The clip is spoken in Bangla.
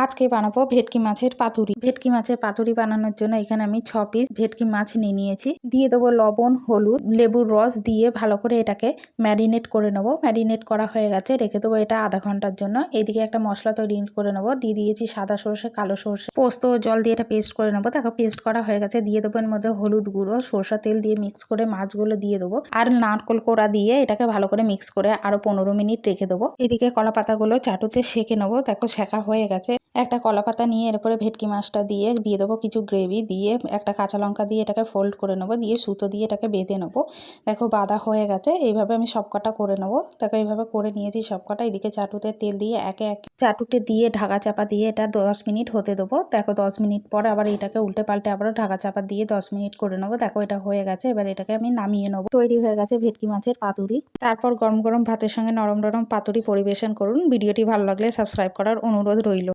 আজকে বানাবো ভেটকি মাছের পাতুরি। ভেটকি মাছের পাতুরি বানানোর জন্য এখানে আমি 6 পিস ভেটকি মাছ নিয়ে নিয়েছি। দিয়ে দেবো লবণ, হলুদ, লেবুর রস দিয়ে ভালো করে এটাকে ম্যারিনেট করে নেবো। ম্যারিনেট করা হয়ে গেছে, রেখে দেবো এটা আধা ঘন্টার জন্য। এইদিকে একটা মশলা তৈরি করে নেবো। দিয়ে দিয়েছি সাদা সর্ষে, কালো সর্ষে, পোস্ত, জল দিয়ে এটা পেস্ট করে নেবো। দেখো পেস্ট করা হয়ে গেছে। দিয়ে দেবো এর মধ্যে হলুদ গুঁড়ো, সরষা তেল দিয়ে মিক্স করে মাছগুলো দিয়ে দেবো। আর নারকোল কোড়া দিয়ে এটাকে ভালো করে মিক্স করে আরো 15 মিনিট রেখে দেবো। এদিকে কলা পাতাগুলো চাটুতে সেঁকে নেবো। দেখো সেঁকা হয়ে গেছে। একটা কলা পাতা নিয়ে এরপরে ভেটকি মাছটা দিয়ে দেবো কিছু গ্রেভি, দিয়ে একটা কাঁচা লঙ্কা দিয়ে এটাকে ফোল্ড করে নেবো, দিয়ে সুতো দিয়ে এটাকে বেঁধে নেবো। দেখো বাঁধা হয়ে গেছে। এইভাবে আমি সবকটা করে নেবো। দেখো এইভাবে করে নিয়েছি সবকটা। এদিকে চাটুতে তেল দিয়ে একে একে চাটুতে দিয়ে ঢাকা চাপা দিয়ে এটা 10 মিনিট হতে দেবো। দেখো 10 মিনিট পর আবার এটাকে উল্টে পাল্টে আবারও ঢাকা চাপা দিয়ে 10 মিনিট করে নেবো। দেখো এটা হয়ে গেছে। এবার এটাকে আমি নামিয়ে নেবো। তৈরি হয়ে গেছে ভেটকি মাছের পাতুরি। তারপর গরম গরম ভাতের সঙ্গে নরম নরম পাতুরি পরিবেশন করুন। ভিডিওটি ভালো লাগলে সাবস্ক্রাইব করার অনুরোধ রইল।